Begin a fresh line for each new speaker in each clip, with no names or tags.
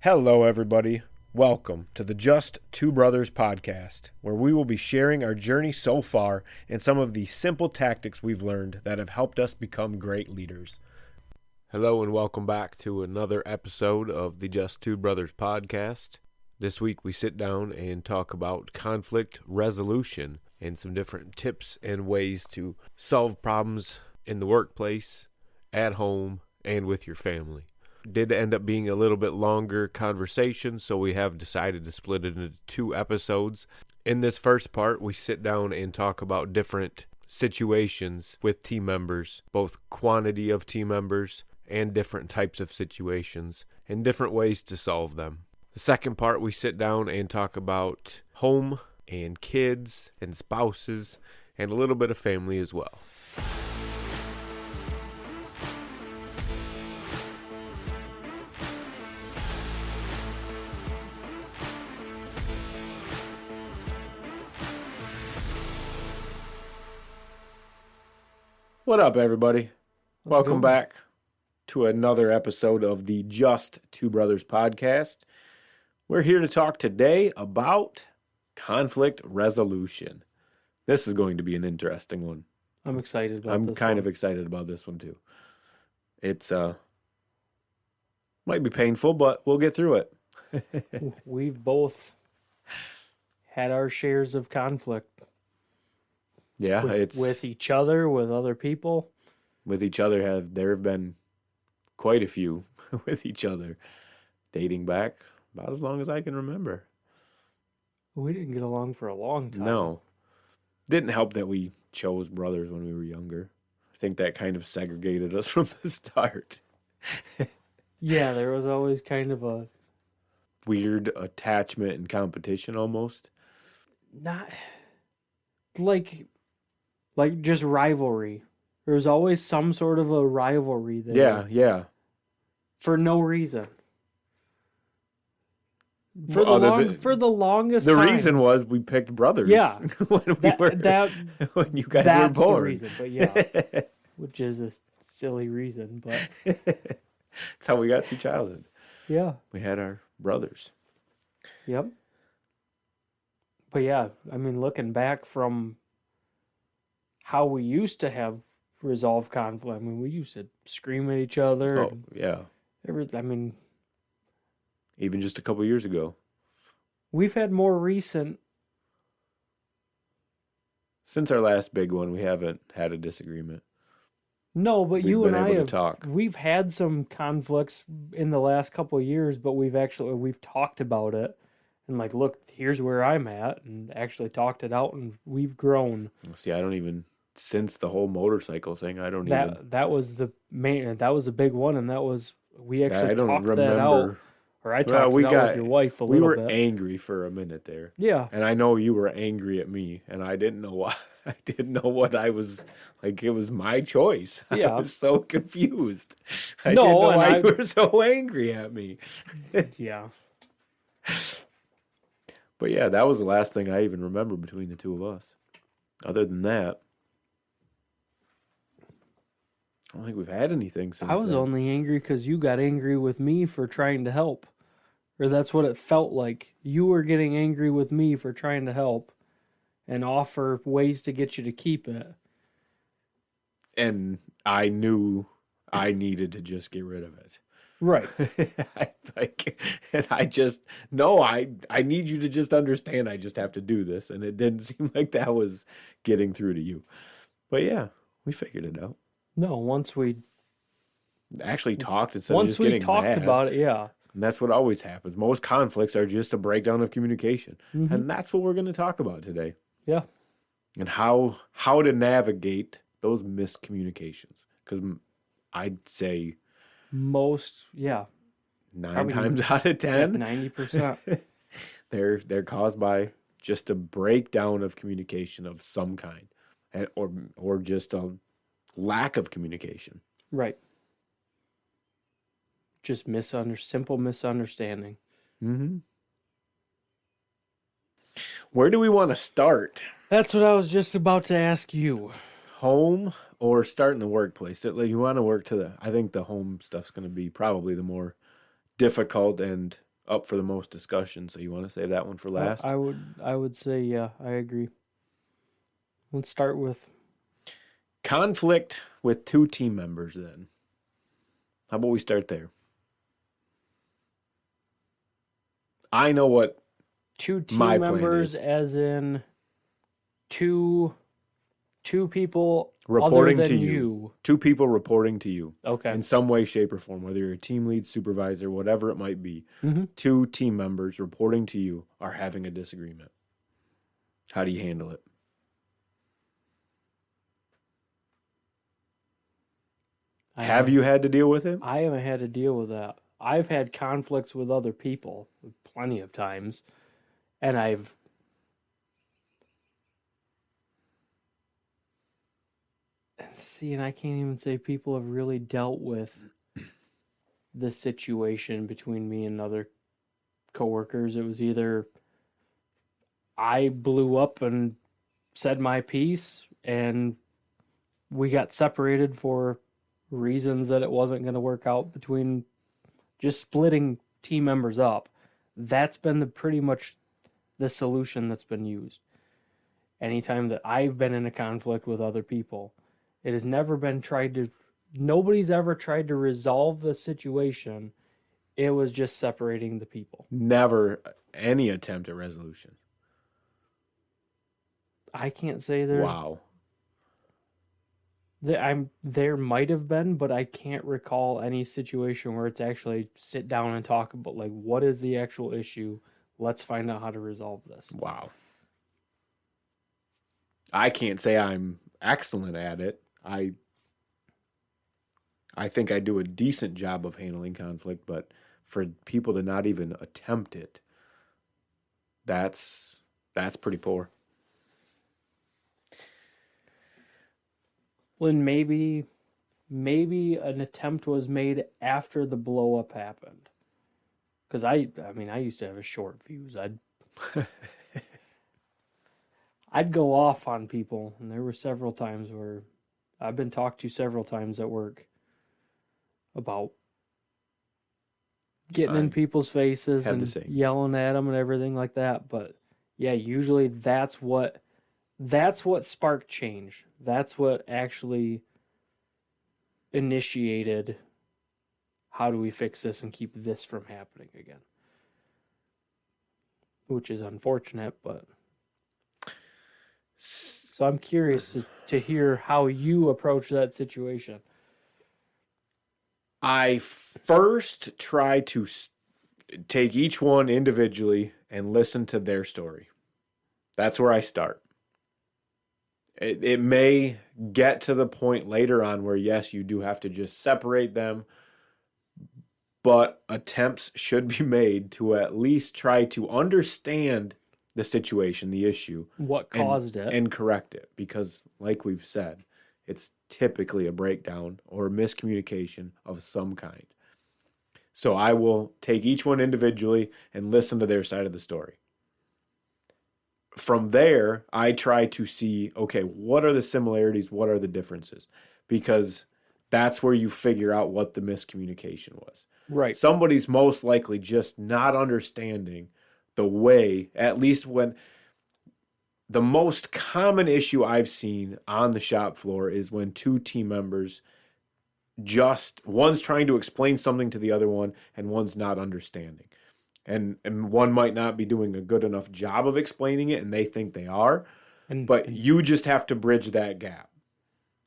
Hello, everybody. Welcome to the Just Two Brothers podcast, where we will be sharing our journey so far and some of the simple tactics we've learned that have helped us become great leaders. Hello, and welcome back to another episode of the Just Two Brothers podcast. This week, we sit down and talk about conflict resolution and some different tips and ways to solve problems in the workplace, at home, and with your family. Did end up being a little bit longer conversation, so we have decided to split it into 2 episodes. In this first part, we sit down and talk about different situations with team members, both quantity of team members and different types of situations, and different ways to solve them. The second part, we sit down and talk about home and kids and spouses and a little bit of family as well. What up, everybody? Welcome back to another episode of the Just Two Brothers podcast. We're here to talk today about conflict resolution. This is going to be an interesting one.
I'm excited about this
I'm kind of excited about this one too. It's might be painful, but we'll get through it.
We've both had our shares of conflict.
Yeah,
with each other, with other people.
With each other, there have been quite a few with each other, dating back about as long as I can remember.
We didn't get along for a long time.
No. Didn't help that we chose brothers when we were younger. I think that kind of segregated us from the start.
Yeah, there was always kind of a
weird attachment and competition almost.
Not like just rivalry. There was always some sort of a rivalry there.
Yeah.
For no reason. For the longest time.
The reason was we picked brothers.
Yeah.
when you guys were born.
That's the reason, but yeah. Which is a silly reason, but
that's how we got through childhood.
Yeah.
We had our brothers.
Yep. But yeah, I mean, looking back from how we used to have resolved conflict, I mean, we used to scream at each other.
Oh, yeah. Even just a couple years ago.
We've had more recent.
Since our last big one, we haven't had a disagreement.
No, but you and I have
talk.
We've had some conflicts in the last couple of years, but we've talked about it. And like, look, here's where I'm at, and actually talked it out, and we've grown.
See, since the whole motorcycle thing,
that was the big one, and we actually talked that out. Or I talked it out with your wife a little bit.
We were angry for a minute there.
Yeah.
And I know you were angry at me, and I didn't know why. I didn't know what I was, like, it was my choice.
Yeah.
I was so confused. I didn't know why you were so angry at me.
Yeah.
But yeah, that was the last thing I even remember between the two of us. Other than that, I don't think we've had anything since
I was
then.
only angry because you got angry with me for trying to help. Or that's what it felt like. You were getting angry with me for trying to help and offer ways to get you to keep it.
And I knew I needed to just get rid of it.
Right.
I need you to just understand I just have to do this. And it didn't seem like that was getting through to you. But yeah, we figured it out.
No, once we
actually talked instead of just getting mad.
Once we talked about it, yeah.
And that's what always happens. Most conflicts are just a breakdown of communication.
Mm-hmm.
And that's what we're going to talk about today.
Yeah.
And how to navigate those miscommunications. Because I'd say 9 times out of 10,
90%.
they're caused by just a breakdown of communication of some kind, or just a lack of communication.
Right. Just simple misunderstanding.
Mm-hmm. Where do we want to start?
That's what I was just about to ask you.
Home or start in the workplace? You want to work I think the home stuff's going to be probably the more difficult and up for the most discussion. So you want to save that one for last?
I would say, yeah, I agree. Let's start with
conflict with two team members then. How about we start there? I know what
two team
my plan
members,
is.
as in two people
Reporting
other
to
than
you. Two people reporting to you.
Okay.
In some way, shape, or form, whether you're a team lead, supervisor, whatever it might be.
Mm-hmm.
Two team members reporting to you are having a disagreement. How do you handle it? Have you had to deal with it?
I haven't had to deal with that. I've had conflicts with other people plenty of times, and and I can't even say people have really dealt with the situation between me and other coworkers. It was either I blew up and said my piece, and we got separated for reasons that it wasn't going to work out, between just splitting team members up. That's been pretty much the solution that's been used. Anytime that I've been in a conflict with other people, it has never been nobody's ever tried to resolve the situation. It was just separating the people.
Never any attempt at resolution.
I can't say there's...
Wow.
There might have been, but I can't recall any situation where it's actually sit down and talk about, like, what is the actual issue? Let's find out how to resolve this.
Wow. I can't say I'm excellent at it. I think I do a decent job of handling conflict, but for people to not even attempt it, that's pretty poor.
When maybe an attempt was made after the blow up happened. Because I used to have a short fuse. I'd go off on people, and there were several times where I've been talked to several times at work about getting in people's faces and yelling at them and everything like that. But yeah, usually that's what sparked change. That's what actually initiated, how do we fix this and keep this from happening again? Which is unfortunate, but... So I'm curious to hear how you approach that situation.
I first try to take each one individually and listen to their story. That's where I start. It may get to the point later on where, yes, you do have to just separate them, but attempts should be made to at least try to understand the situation, the issue.
What caused it.
And correct it. Because, like we've said, it's typically a breakdown or a miscommunication of some kind. So I will take each one individually and listen to their side of the story. From there, I try to see, okay, what are the similarities? What are the differences? Because that's where you figure out what the miscommunication was.
Right.
Somebody's most likely just not understanding the way, at least when the most common issue I've seen on the shop floor is when two team members one's trying to explain something to the other one and one's not understanding. And one might not be doing a good enough job of explaining it, and they think they are. But you just have to bridge that gap.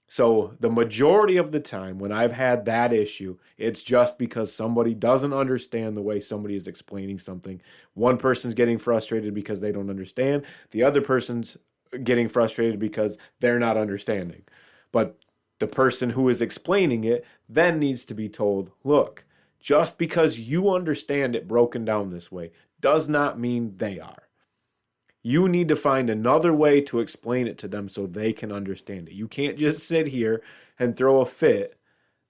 So the majority of the time when I've had that issue, it's just because somebody doesn't understand the way somebody is explaining something. One person's getting frustrated because they don't understand. The other person's getting frustrated because they're not understanding. But the person who is explaining it then needs to be told, look, just because you understand it broken down this way does not mean they are. You need to find another way to explain it to them so they can understand it. You can't just sit here and throw a fit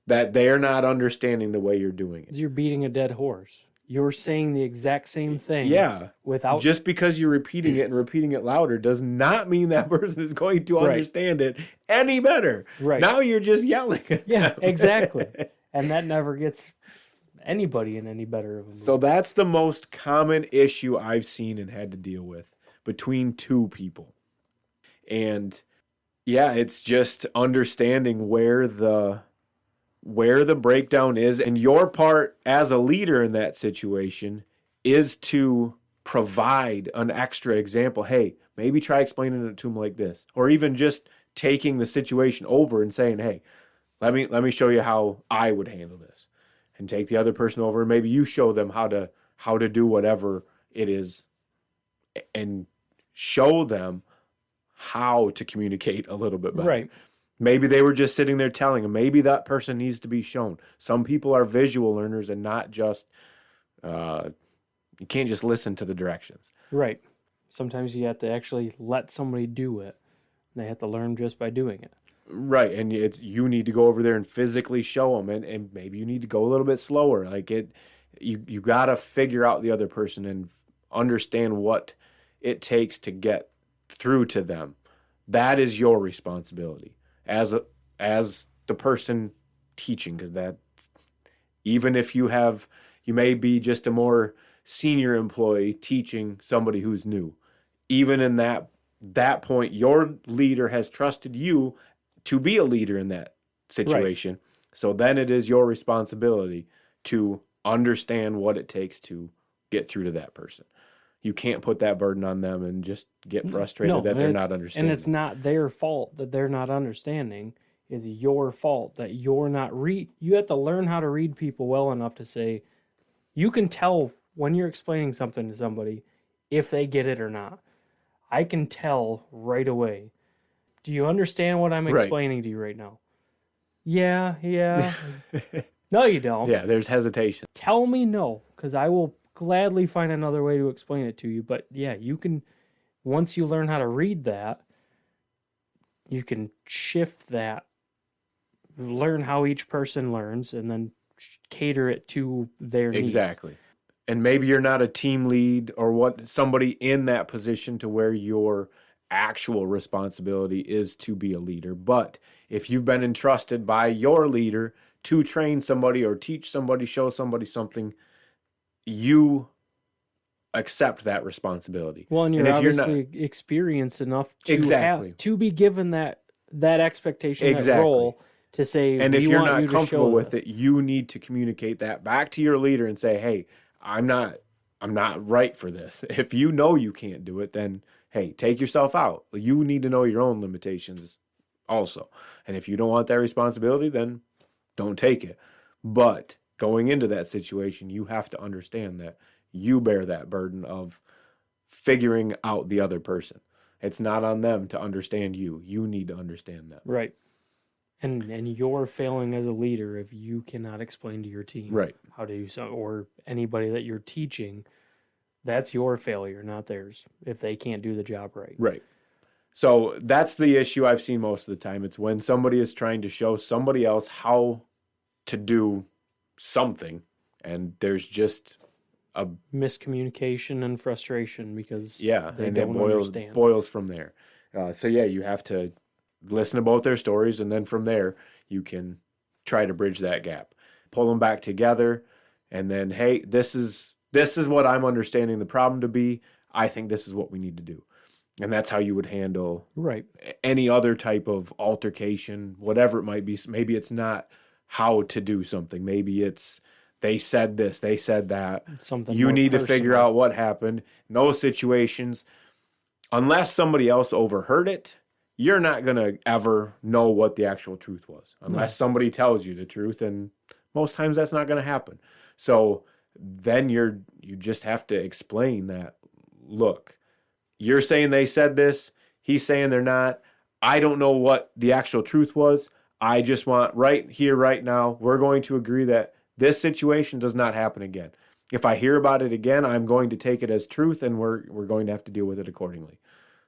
that they're not understanding the way you're doing it.
You're beating a dead horse. You're saying the exact same thing.
Yeah.
Without...
Just because you're repeating it and repeating it louder does not mean that person is going to understand it any better.
Right.
Now you're just yelling at them.
Exactly. And that never gets anybody in any better of a mood.
So that's the most common issue I've seen and had to deal with between two people. And yeah, it's just understanding where the breakdown is. And your part as a leader in that situation is to provide an extra example. Hey, maybe try explaining it to them like this. Or even just taking the situation over and saying, hey, let me show you how I would handle this. And take the other person over, and maybe you show them how to do whatever it is, and show them how to communicate a little bit better.
Right.
Maybe they were just sitting there telling them. Maybe that person needs to be shown. Some people are visual learners and not just, you can't just listen to the directions.
Right. Sometimes you have to actually let somebody do it. They have to learn just by doing it.
Right, and you need to go over there and physically show them, and maybe you need to go a little bit slower. Like you got to figure out the other person and understand what it takes to get through to them. That is your responsibility as the person teaching. Because that, even if you may be just a more senior employee teaching somebody who's new. Even in that point, your leader has trusted you to be a leader in that situation. Right. So then it is your responsibility to understand what it takes to get through to that person. You can't put that burden on them and just get frustrated that they're not understanding.
And it's not their fault that they're not understanding. It's your fault that you're not you have to learn how to read people well enough to say, you can tell when you're explaining something to somebody if they get it or not. I can tell right away. Do you understand what I'm explaining to you right now? Yeah. No, you don't.
Yeah, there's hesitation.
Tell me no, because I will gladly find another way to explain it to you. But yeah, you can, once you learn how to read that, you can shift that, learn how each person learns, and then cater it to their needs.
Exactly. And maybe you're not a team lead or somebody in that position to where your actual responsibility is to be a leader. But if you've been entrusted by your leader to train somebody or teach somebody, show somebody something, you accept that responsibility.
Well, and you're obviously experienced enough to be given that expectation, that role to say,
and if you're not comfortable with it, you need to communicate that back to your leader and say, hey, I'm not right for this. If you know you can't do it, then hey, take yourself out. You need to know your own limitations also. And if you don't want that responsibility, then don't take it. But going into that situation, you have to understand that you bear that burden of figuring out the other person. It's not on them to understand you. You need to understand that.
Right. And you're failing as a leader if you cannot explain to your team how to do something, or anybody that you're teaching. That's your failure, not theirs, if they can't do the job right.
Right. So that's the issue I've seen most of the time. It's when somebody is trying to show somebody else how to do something, and there's just a
miscommunication and frustration because they
and
don't understand.
Boils from there. So you have to listen to both their stories, and then from there you can try to bridge that gap, pull them back together, and then, hey, this is what I'm understanding the problem to be. I think this is what we need to do. And that's how you would handle any other type of altercation, whatever it might be. Maybe it's not how to do something. Maybe it's they said this, they said that.
Something
you need
personal.
To figure out what happened. In those situations, unless somebody else overheard it, you're not going to ever know what the actual truth was. Unless somebody tells you the truth, and most times that's not going to happen. So then you just have to explain that, look, you're saying they said this, he's saying they're not. I don't know what the actual truth was. I just want right here, right now, we're going to agree that this situation does not happen again. If I hear about it again, I'm going to take it as truth, and we're going to have to deal with it accordingly.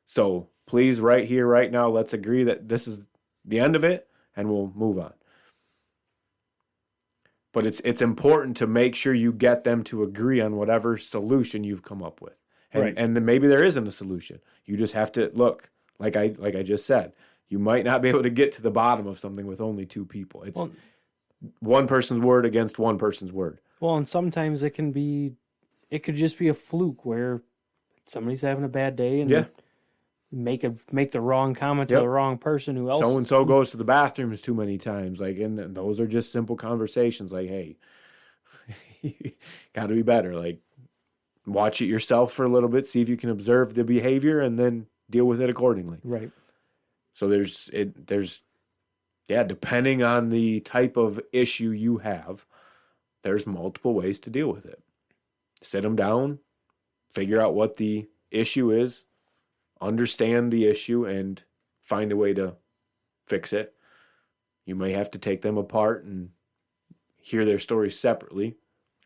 So please, right here, right now, let's agree that this is the end of it, and we'll move on. But it's important to make sure you get them to agree on whatever solution you've come up with. And then maybe there isn't a solution. You just have to look, like I just said, you might not be able to get to the bottom of something with only two people. It's one person's word against one person's word.
Well, and sometimes it could just be a fluke where somebody's having a bad day and
Yeah.
make the wrong comment to
Yep.
the wrong person who else.
So and so goes to the bathrooms too many times. Like, and those are just simple conversations. Like, hey, got to be better. Like, watch it yourself for a little bit, see if you can observe the behavior, and then deal with it accordingly.
Right.
So there's depending on the type of issue you have, there's multiple ways to deal with it. Sit them down, figure out what the issue is, understand the issue, and find a way to fix it. You may have to take them apart and hear their stories separately.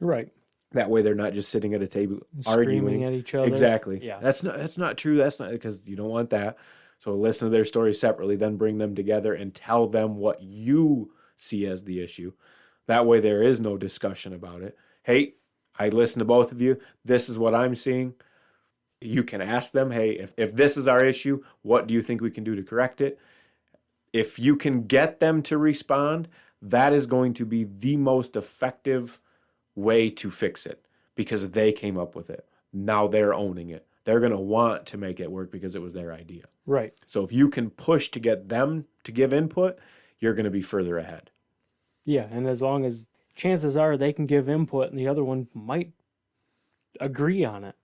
Right.
That way they're not just sitting at a table
Screaming
arguing
at each other.
Exactly.
Yeah.
That's not true. That's not, because you don't want that. So listen to their stories separately, then bring them together and tell them what you see as the issue. That way there is no discussion about it. Hey, I listened to both of you. This is what I'm seeing. You can ask them, hey, if this is our issue, what do you think we can do to correct it? If you can get them to respond, that is going to be the most effective way to fix it, because they came up with it. Now they're owning it. They're going to want to make it work because it was their idea.
Right.
So if you can push to get them to give input, you're going to be further ahead.
Yeah, and as long as chances are they can give input and the other one might agree on it.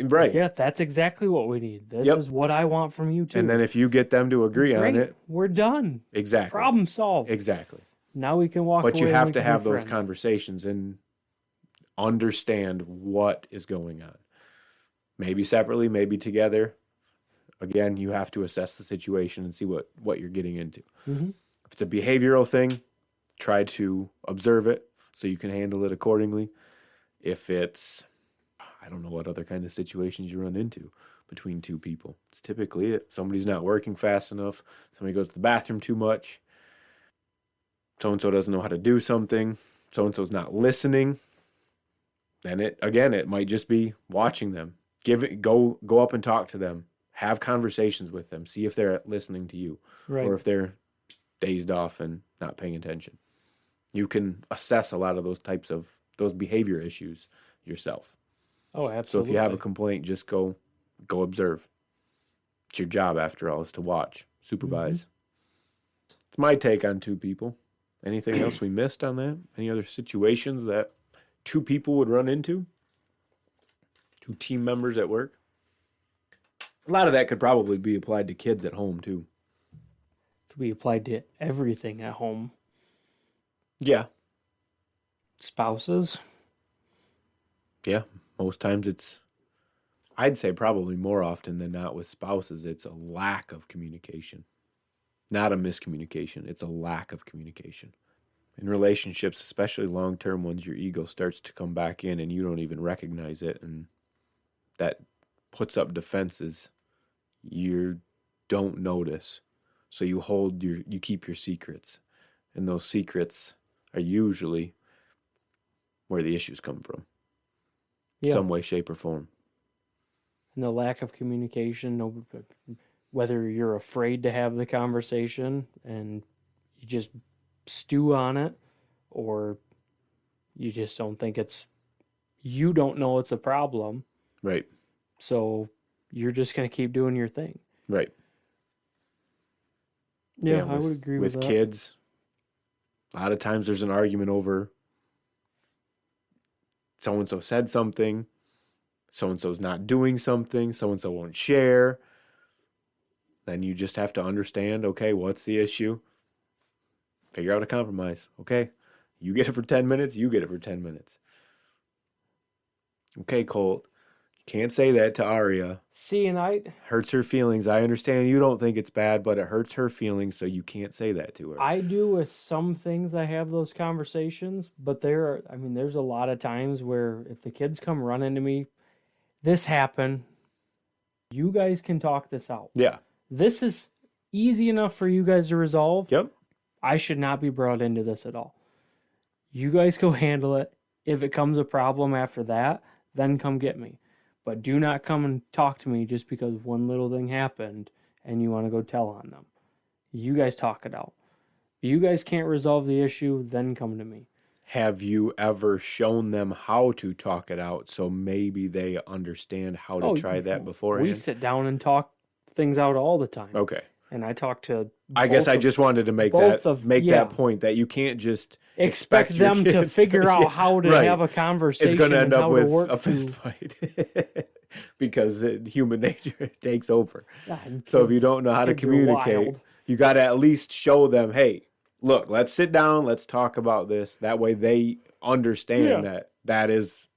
Right.
Yeah, that's exactly what we need. This
Yep.
is what I want from you too.
And then if you get them to agree
Great,
on it,
we're done.
exactly.
Problem solved.
Exactly.
Now we can walk away.
But you
and
have
we
to
can be
have those
friends.
conversations and understand what is going on. Maybe separately, maybe together. Again, you have to assess the situation and see what you're getting into.
Mhm.
If it's a behavioral thing, try to observe it so you can handle it accordingly. If it's, I don't know what other kind of situations you run into between two people. It's typically it. Somebody's not working fast enough. Somebody goes to the bathroom too much. So-and-so doesn't know how to do something. So-and-so's not listening. Then it might just be watching them. Go up and talk to them. Have conversations with them. See if they're listening to you.
Right.
Or if they're dazed off and not paying attention. You can assess a lot of those behavior issues yourself.
Oh, absolutely.
So if you have a complaint, just go observe. It's your job, after all, is to watch, supervise. It's my take on two people. Anything else we missed on that? Any other situations that two people would run into? Two team members at work? A lot of that could probably be applied to kids at home, too.
Could be applied to everything at home.
Yeah.
Spouses.
Yeah. Most times I'd say probably more often than not with spouses, it's a lack of communication. Not a miscommunication. It's a lack of communication. In relationships, especially long-term ones, your ego starts to come back in and you don't even recognize it. And that puts up defenses you don't notice. So you keep your secrets. And those secrets are usually where the issues come from.
Yeah.
Some way, shape, or form.
And the lack of communication, whether you're afraid to have the conversation and you just stew on it, or you just don't think you don't know it's a problem.
Right.
So you're just going to keep doing your thing.
Right.
Yeah, I would agree with that.
With kids, a lot of times there's an argument over so-and-so said something, so-and-so's not doing something, so-and-so won't share. Then you just have to understand, okay, what's the issue? Figure out a compromise. Okay, you get it for 10 minutes, you get it for 10 minutes. Okay, Colt, you can't say that to Aria.
See, and
Hurts her feelings. I understand you don't think it's bad, but it hurts her feelings, so you can't say that to her.
I do with some things. I have those conversations, but there's a lot of times where if the kids come running to me, this happened, you guys can talk this out.
Yeah.
This is easy enough for you guys to resolve.
Yep.
I should not be brought into this at all. You guys go handle it. If it comes a problem after that, then come get me. But do not come and talk to me just because one little thing happened and you want to go tell on them. You guys talk it out. If you guys can't resolve the issue, then come to me.
have you ever shown them how to talk it out so maybe they understand how to try that beforehand?
We sit down and talk things out all the time.
Okay.
And I talk to
I guess I just wanted to make that point that you can't just
expect them to figure out how to
right.
have a conversation.
It's going to end up with a
fist
fight because human nature takes over.
Yeah,
so if you don't know how to communicate, you got to at least show them, hey, look, let's sit down, let's talk about this. That way they understand that is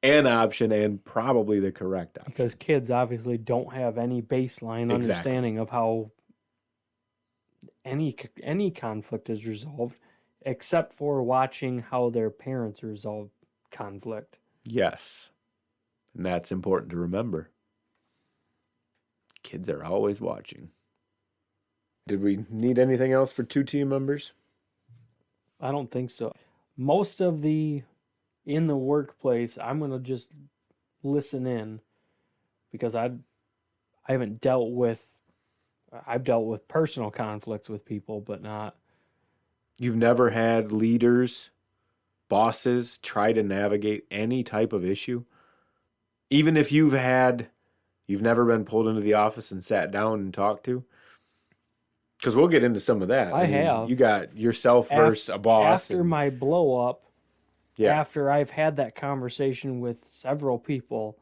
an option and probably the correct option.
Because kids obviously don't have any baseline understanding of how any conflict is resolved, except for watching how their parents resolve conflict.
Yes. And that's important to remember. Kids are always watching. Did we need anything else for 2 team members?
I don't think so. Most of in the workplace, I'm going to just listen in because I've dealt with personal conflicts with people, but not.
You've never had leaders, bosses try to navigate any type of issue? Even if you've never been pulled into the office and sat down and talked to? Because we'll get into some of that.
I have.
You got yourself versus a boss.
After my blow up, after I've had that conversation with several people,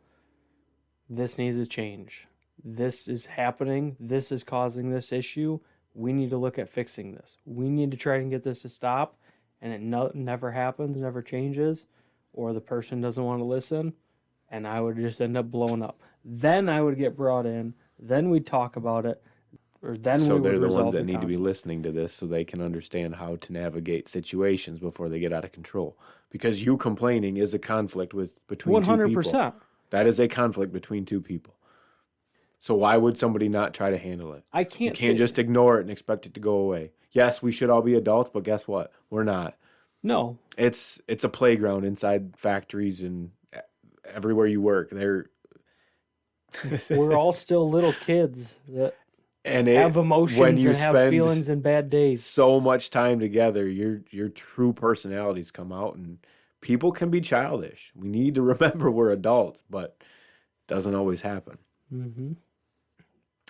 this needs to change. This is happening. This is causing this issue. We need to look at fixing this. We need to try and get this to stop. And it never happens, never changes, or the person doesn't want to listen, and I would just end up blowing up. Then I would get brought in. Then we'd talk about it. Or then
so
we would
they're the
resolve
ones that
the
need to be
conflict.
listening to this so they can understand how to navigate situations before they get out of control. Because you complaining is a conflict between 2 people.
100%.
That is a conflict between 2 people. So why would somebody not try to handle it?
I can't.
You can't just ignore it and expect it to go away. Yes, we should all be adults, but guess what? We're not.
No.
It's a playground inside factories and everywhere you work.
We're all still little kids that
and
have emotions and have feelings and bad days.
So much time together, your true personalities come out, and people can be childish. We need to remember we're adults, but it doesn't always happen.
Mm-hmm.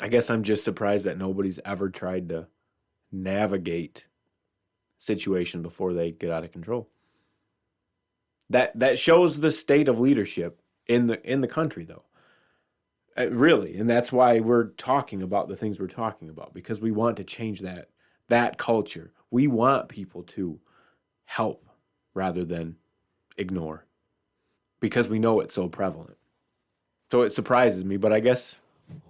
I guess I'm just surprised that nobody's ever tried to navigate situation before they get out of control. That shows the state of leadership in the country, though. Really, and that's why we're talking about the things we're talking about, because we want to change that culture. We want people to help rather than ignore, because we know it's so prevalent. So it surprises me, but I guess.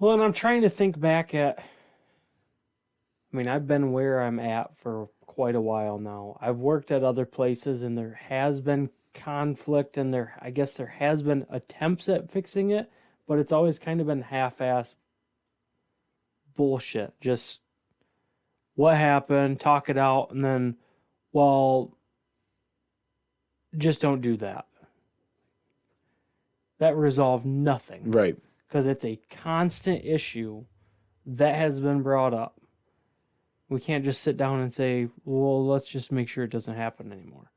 Well, and I'm trying to think back at. I mean, I've been where I'm at for quite a while now. I've worked at other places, and there has been conflict, and I guess there has been attempts at fixing it, but it's always kind of been half-ass bullshit. Just what happened, talk it out, and then, well, just don't do that. That resolved nothing.
Right.
Because it's a constant issue that has been brought up. We can't just sit down and say, well, let's just make sure it doesn't happen anymore.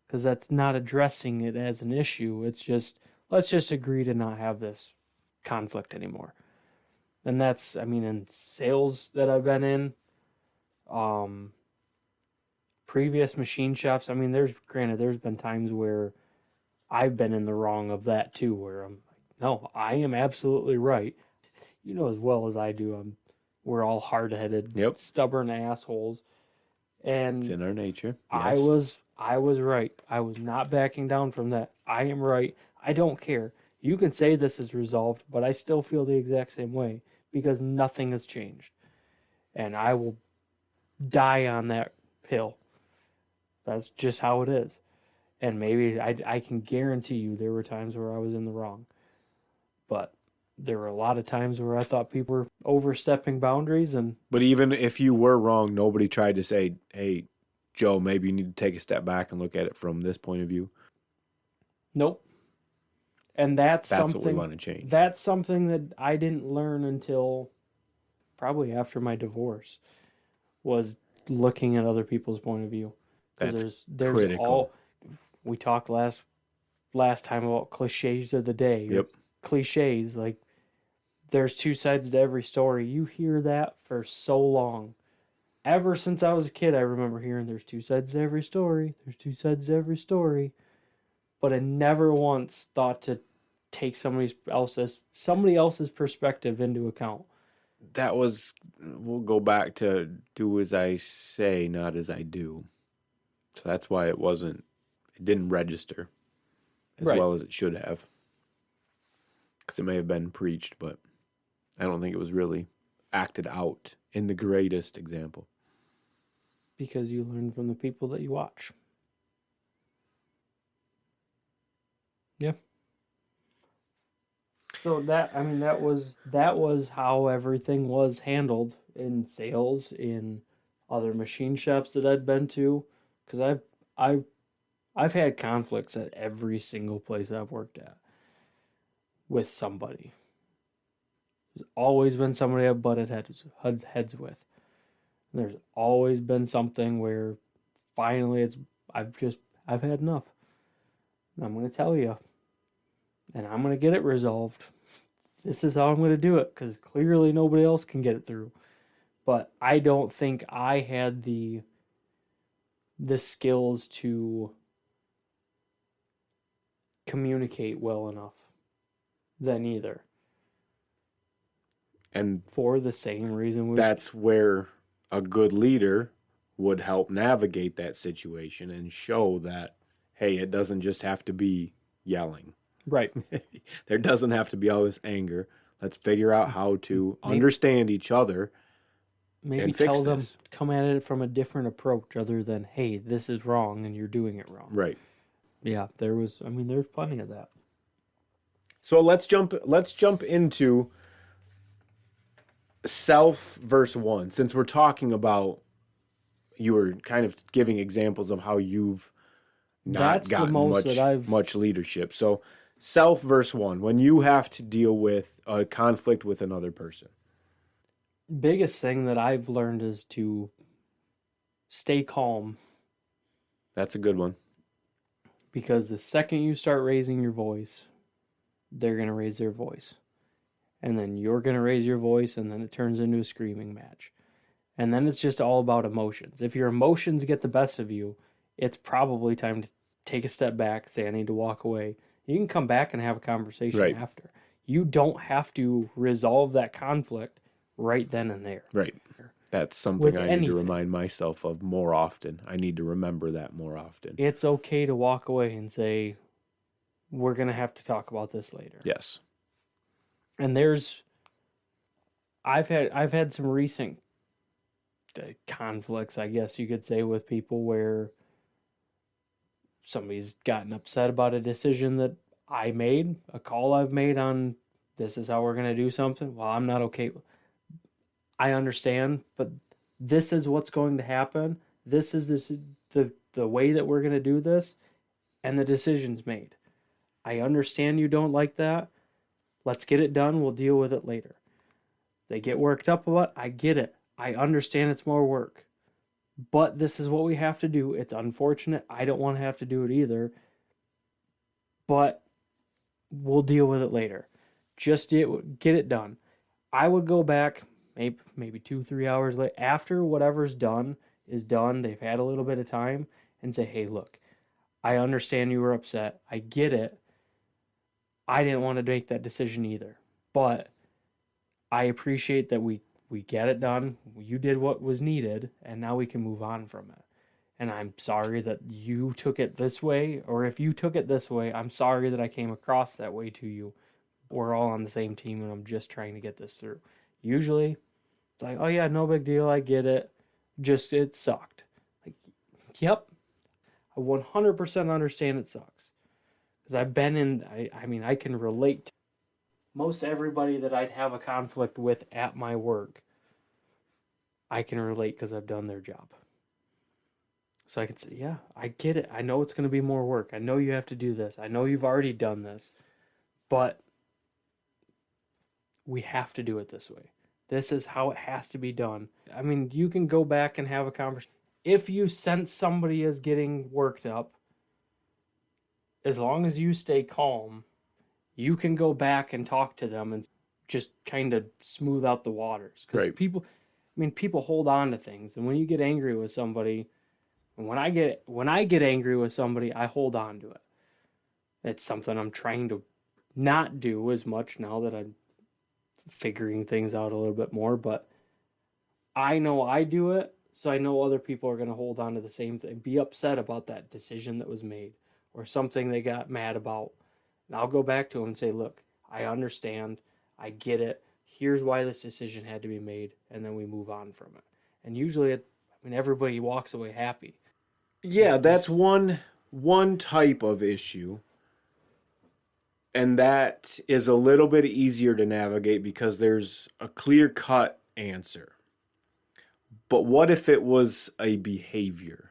Because that's not addressing it as an issue. It's just, let's just agree to not have this conflict anymore. And that's, I mean, in sales that I've been in, previous machine shops, I mean, there's been times where I've been in the wrong of that too, where I'm like, no, I am absolutely right. You know as well as I do, we're all hard-headed, stubborn assholes. And
it's in our nature.
Yes. I was right. I was not backing down from that. I am right. I don't care. You can say this is resolved, but I still feel the exact same way because nothing has changed. And I will die on that hill. That's just how it is. And maybe I can guarantee you there were times where I was in the wrong. But there were a lot of times where I thought people were overstepping boundaries.
But even if you were wrong, nobody tried to say, hey, Joe, maybe you need to take a step back and look at it from this point of view.
Nope. And that's something
what we want to change.
That's something that I didn't learn until probably after my divorce, was looking at other people's point of view.
That's
there's
critical.
we talked last time about cliches of the day.
Yep.
Cliches, like there's two sides to every story. You hear that for so long. Ever since I was a kid, I remember hearing there's two sides to every story. There's two sides to every story. But I never once thought to take somebody else's perspective into account.
We'll go back to do as I say, not as I do. So that's why it didn't register as
Right.
well as it should have. Because it may have been preached, but I don't think it was really acted out in the greatest example.
Because you learn from the people that you watch. Yeah. So that was how everything was handled in sales, in other machine shops that I'd been to, because I've had conflicts at every single place I've worked at with somebody. There's always been somebody I've butted heads with. And there's always been something where finally I've had enough. And I'm going to tell you. And I'm going to get it resolved. This is how I'm going to do it, because clearly nobody else can get it through. But I don't think I had the skills to communicate well enough then either.
And
for the same reason
that's where a good leader would help navigate that situation and show that, hey, it doesn't just have to be yelling.
Right.
There doesn't have to be all this anger. Let's figure out how to understand each other.
Maybe
and fix
tell them,
this.
come at it from a different approach other than, hey, this is wrong and you're doing it wrong.
Right.
Yeah, there's plenty of that.
So let's jump into self versus one. Since we're talking about, you were kind of giving examples of how you've not gotten much leadership. So self versus one, when you have to deal with a conflict with another person.
Biggest thing that I've learned is to stay calm.
That's a good one.
Because the second you start raising your voice, they're going to raise their voice. And then you're going to raise your voice, and then it turns into a screaming match. And then it's just all about emotions. If your emotions get the best of you, it's probably time to take a step back, say, I need to walk away. You can come back and have a conversation after. You don't have to resolve that conflict right then and there.
Right. That's something I need to remind myself of more often. I need to remember that more often.
It's okay to walk away and say, we're going to have to talk about this later.
Yes.
And I've had some recent conflicts, I guess you could say, with people where somebody's gotten upset about a decision that I made, a call I've made on this is how we're going to do something. Well, I'm not okay. I understand, but this is what's going to happen. This is the way that we're going to do this, and the decision's made. I understand you don't like that. Let's get it done. We'll deal with it later. They get worked up about it. I get it. I understand it's more work. But this is what we have to do. It's unfortunate. I don't want to have to do it either. But we'll deal with it later. Just get it done. I would go back maybe 2-3 hours later, after whatever's done is done, they've had a little bit of time, and say, hey, look, I understand you were upset. I get it. I didn't want to make that decision either. But I appreciate that we get it done. You did what was needed, and now we can move on from it. And I'm sorry that you took it this way, or if you took it this way, I'm sorry that I came across that way to you. We're all on the same team, and I'm just trying to get this through. Usually, it's like, oh yeah, no big deal, I get it. Just, it sucked. Like, yep, I 100% understand it sucks. Because I've been in, I can relate to most everybody that I'd have a conflict with at my work. I can relate because I've done their job. So I can say, yeah, I get it. I know it's going to be more work. I know you have to do this. I know you've already done this. But we have to do it this way. This is how it has to be done. I mean, you can go back and have a conversation. if you sense somebody is getting worked up, as long as you stay calm, you can go back and talk to them and just kind of smooth out the waters. Because
Right.
people hold on to things, and when you get angry with somebody, and when I get angry with somebody, I hold on to it. It's something I'm trying to not do as much now that I'm figuring things out a little bit more, but I know I do it, so I know other people are going to hold on to the same thing, be upset about that decision that was made or something they got mad about. And I'll go back to them and say, look, I understand. I get it. Here's why this decision had to be made. And then we move on from it. And usually, everybody walks away happy.
Yeah, that's one type of issue. And that is a little bit easier to navigate because there's a clear-cut answer. But what if it was a behavior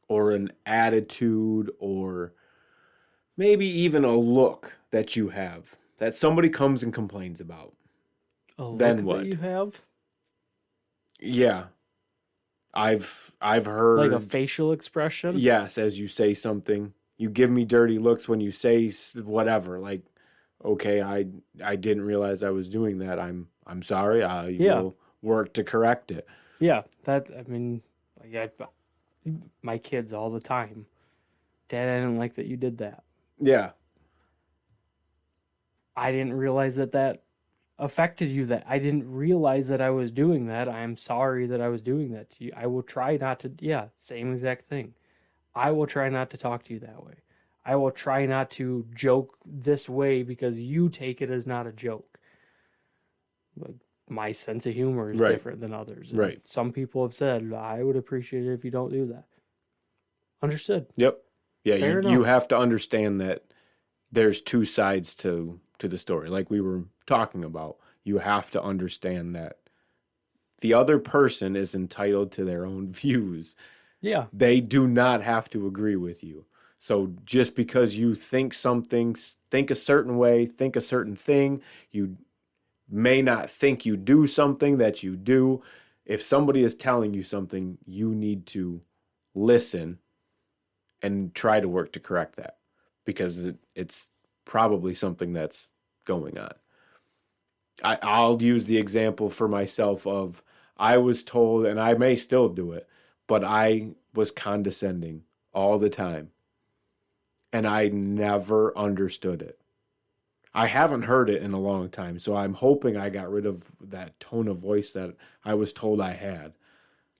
or an attitude or maybe even a look that you have that somebody comes and complains about? Then what?
That you have?
Yeah. I've heard
like a facial expression?
Yes, as you say something. You give me dirty looks when you say whatever. Like, okay, I didn't realize I was doing that. I'm sorry. I will work to correct it.
Yeah, my kids all the time. Dad, I didn't like that you did that.
Yeah.
I didn't realize that affected you. That I didn't realize that I was doing that. I am sorry that I was doing that to you. I will try not to. Yeah, same exact thing. I will try not to talk to you that way. I will try not to joke this way because you take it as not a joke. Like, my sense of humor is different than others. And
right.
Some people have said, I would appreciate it if you don't do that. Understood.
Yep. Yeah, you have to understand that there's two sides to the story. Like we were talking about, you have to understand that the other person is entitled to their own views.
Yeah.
They do not have to agree with you. So just because you think a certain way, think a certain thing, you may not think you do something that you do. If somebody is telling you something, you need to listen and try to work to correct that because it's probably something that's going on. I'll use the example for myself of I was told, and I may still do it, but I was condescending all the time. And I never understood it. I haven't heard it in a long time, so I'm hoping I got rid of that tone of voice that I was told I had.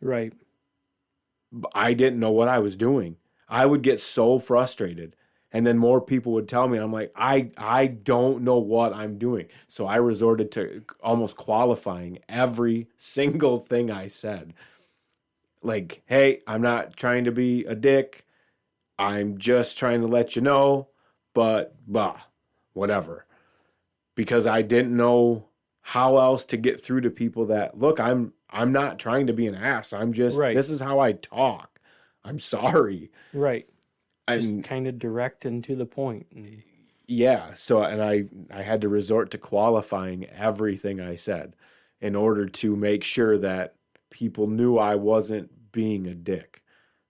Right.
I didn't know what I was doing. I would get so frustrated. And then more people would tell me, I'm like, I don't know what I'm doing. So I resorted to almost qualifying every single thing I said. Like, hey, I'm not trying to be a dick. I'm just trying to let you know, but whatever. Because I didn't know how else to get through to people that, look, I'm not trying to be an ass. I'm just, This is how I talk. I'm sorry.
Right. Just kind of direct and to the point.
Yeah. So, and I had to resort to qualifying everything I said in order to make sure that people knew I wasn't being a dick.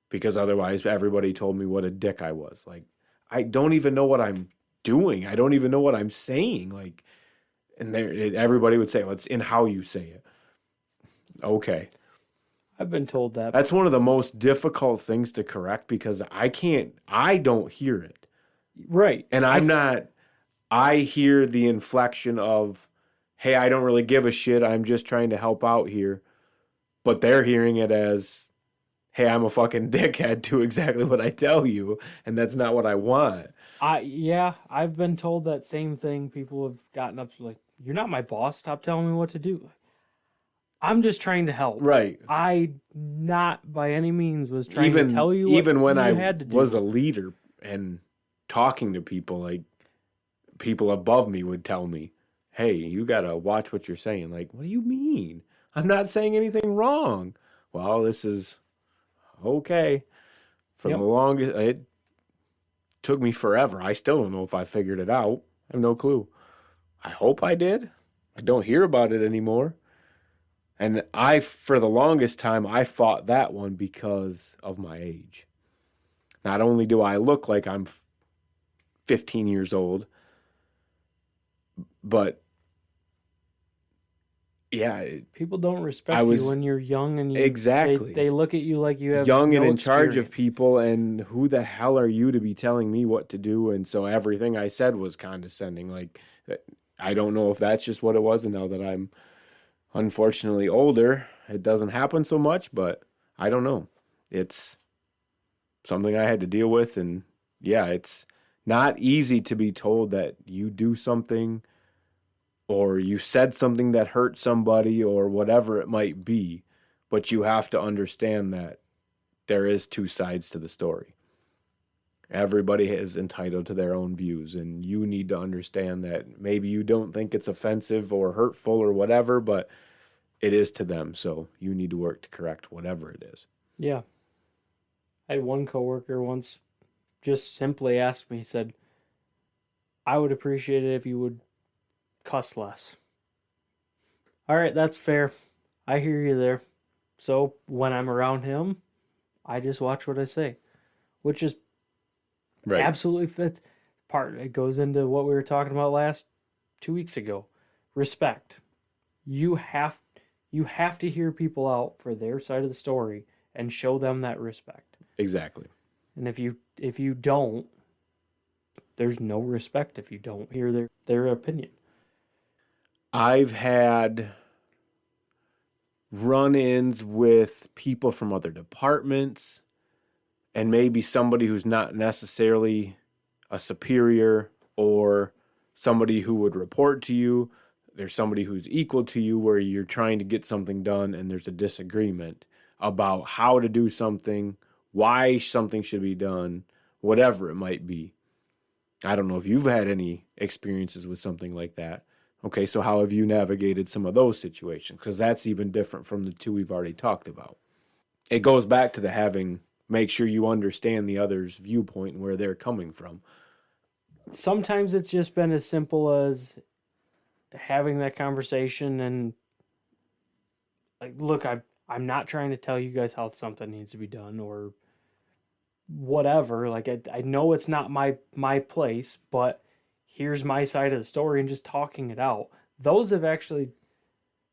Because otherwise everybody told me what a dick I was. Like, I don't even know what I'm doing. I don't even know what I'm saying. Like, and everybody would say, well, it's in how you say it. Okay.
I've been told that.
That's one of the most difficult things to correct because I don't hear it.
Right.
And I hear the inflection of, hey, I don't really give a shit. I'm just trying to help out here. But they're hearing it as, hey, I'm a fucking dickhead, do exactly what I tell you, and that's not what I want.
I've been told that same thing. People have gotten up to like, you're not my boss, stop telling me what to do. I'm just trying to help.
Right.
I not by any means was trying to tell you what
even when I
had to do.
Was a leader and talking to people, like people above me would tell me, hey, you gotta watch what you're saying. Like, what do you mean? I'm not saying anything wrong. Well, this is okay. For the longest, it took me forever. I still don't know if I figured it out. I have no clue. I hope I did. I don't hear about it anymore. And for the longest time, I fought that one because of my age. Not only do I look like I'm 15 years old, but yeah,
People don't respect
I
you
was
when you're young and
exactly
they look at you like you have
young and
no
in charge of
experience.
people, and who the hell are you to be telling me what to do? And so everything I said was condescending. Like, I don't know if that's just what it was, and now that I'm unfortunately older, it doesn't happen so much, but I don't know. It's something I had to deal with, and yeah, it's not easy to be told that you do something or you said something that hurt somebody or whatever it might be, but you have to understand that there is two sides to the story. Everybody is entitled to their own views, and you need to understand that maybe you don't think it's offensive or hurtful or whatever, but it is to them, so you need to work to correct whatever it is.
Yeah. I had one coworker once just simply asked me, he said, I would appreciate it if you would cuss less. All right, that's fair. I hear you there. So when I'm around him, I just watch what I say, which is
Right.
absolutely fit. It goes into what we were talking about last 2 weeks ago. Respect. You have you have to hear people out for their side of the story and show them that respect.
Exactly.
And if you don't, there's no respect if you don't hear their opinion.
I've had run-ins with people from other departments and maybe somebody who's not necessarily a superior or somebody who would report to you. There's somebody who's equal to you where you're trying to get something done and there's a disagreement about how to do something, why something should be done, whatever it might be. I don't know if you've had any experiences with something like that. Okay, so how have you navigated some of those situations? Because that's even different from the two we've already talked about. It goes back to the make sure you understand the other's viewpoint and where they're coming from.
Sometimes it's just been as simple as having that conversation and like, look, I'm not trying to tell you guys how something needs to be done or whatever. Like I know it's not my place, but here's my side of the story and just talking it out. Those have actually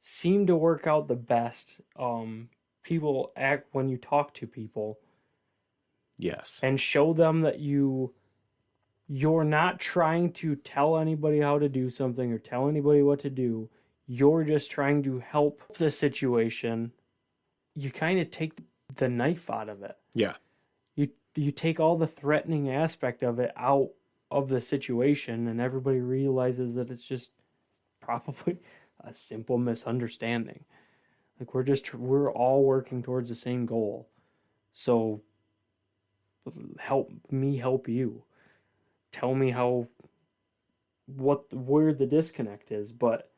seemed to work out the best. People act when you talk to people.
Yes.
And show them that you're not trying to tell anybody how to do something or tell anybody what to do. You're just trying to help the situation. You kind of take the knife out of it.
Yeah.
You take all the threatening aspect of it out of the situation, and everybody realizes that it's just probably a simple misunderstanding. Like we're all working towards the same goal. So help me help you. Tell me where the disconnect is. But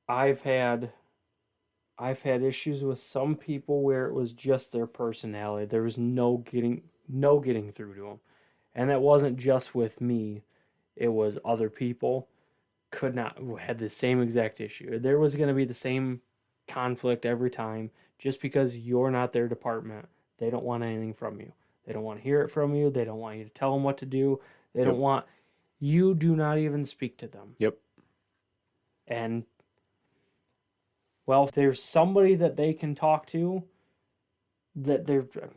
I've had issues with some people where it was just their personality. There was no getting through to them. And that wasn't just with me. It was other people had the same exact issue. There was going to be the same conflict every time just because you're not their department. They don't want anything from you. They don't want to hear it from you. They don't want you to tell them what to do. They don't want you do not even speak to them.
Yep.
And well, if there's somebody that they can talk to,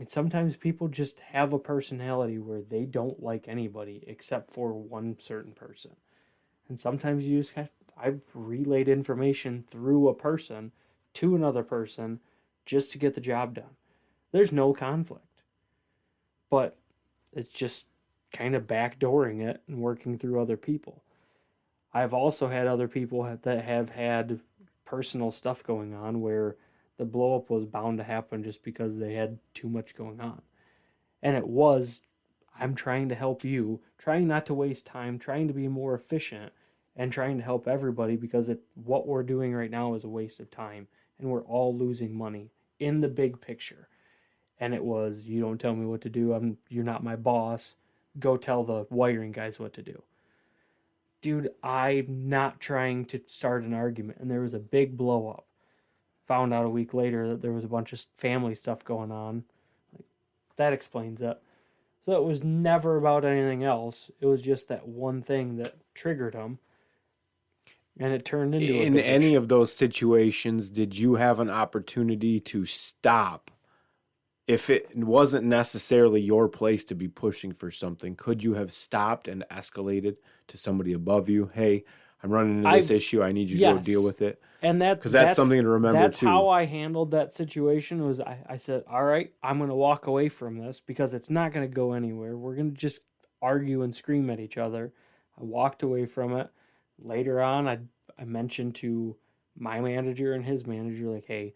sometimes people just have a personality where they don't like anybody except for one certain person. And sometimes you just I've relayed information through a person to another person just to get the job done. There's no conflict. But it's just kind of backdooring it and working through other people. I've also had other people that have had personal stuff going on where the blow up was bound to happen just because they had too much going on. And it was, I'm trying to help you, trying not to waste time, trying to be more efficient, and trying to help everybody because what we're doing right now is a waste of time and we're all losing money in the big picture. And it was, you don't tell me what to do. You're not my boss. Go tell the wiring guys what to do. Dude, I'm not trying to start an argument. And there was a big blow up. found out a week later that there was a bunch of family stuff going on. Like, that explains it. So it was never about anything else. It was just that one thing that triggered him. And it turned into a
In
big
any
issue.
of those situations, did you have an opportunity to stop? If it wasn't necessarily your place to be pushing for something, could you have stopped and escalated to somebody above you? Hey, I'm running into this issue. I need you to go deal with it.
And
Because that's something to remember,
that's
too.
how I handled that situation. Was I said, all right, I'm going to walk away from this because it's not going to go anywhere. We're going to just argue and scream at each other. I walked away from it. Later on, I mentioned to my manager and his manager, like, hey,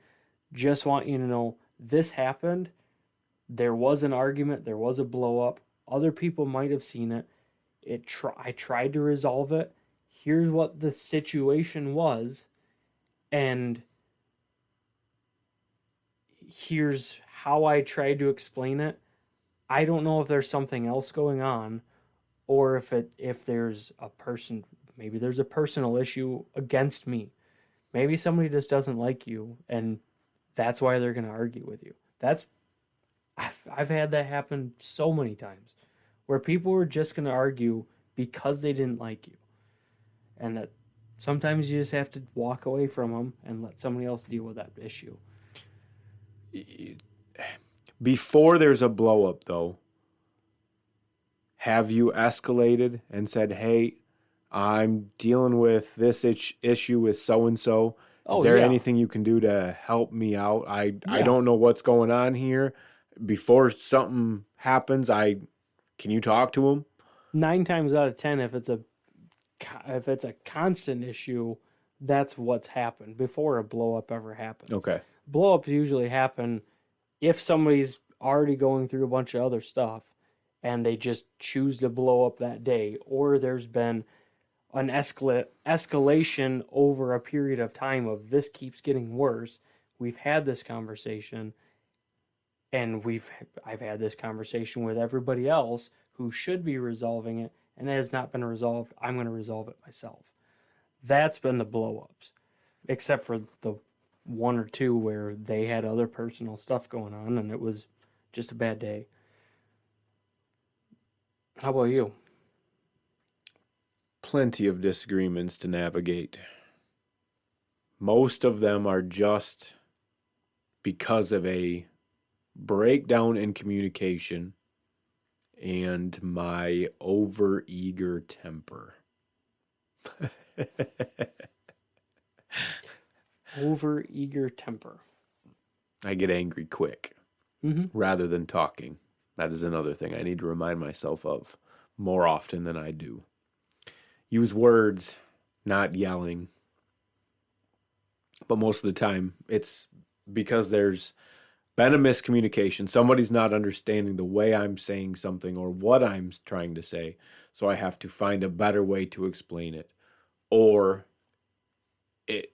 just want you to know this happened. There was an argument. There was a blow up. Other people might have seen it. I tried to resolve it. Here's what the situation was. And here's how I tried to explain it. I don't know if there's something else going on, or if there's a person, maybe there's a personal issue against me. Maybe somebody just doesn't like you, and that's why they're going to argue with you. I've had that happen so many times, where people were just going to argue because they didn't like you, and that sometimes you just have to walk away from them and let somebody else deal with that issue.
Before there's a blow up, though, have you escalated and said, hey, I'm dealing with this issue with so-and-so. Is there anything you can do to help me out? I don't know what's going on here. Before something happens, can you talk to him?
9 times out of 10, if it's a constant issue, that's what's happened before a blow up ever happens.
Okay.
Blow ups usually happen if somebody's already going through a bunch of other stuff and they just choose to blow up that day, or there's been an escalation over a period of time of this keeps getting worse. We've had this conversation, and I've had this conversation with everybody else who should be resolving it, and it has not been resolved. I'm going to resolve it myself. That's been the blow-ups, except for the 1 or 2 where they had other personal stuff going on, and it was just a bad day. How about you?
Plenty of disagreements to navigate. Most of them are just because of a breakdown in communication and my overeager temper.
Overeager temper.
I get angry quick rather than talking. That is another thing I need to remind myself of more often than I do. Use words, not yelling. But most of the time, it's because there's been a miscommunication. Somebody's not understanding the way I'm saying something or what I'm trying to say. So I have to find a better way to explain it. Or it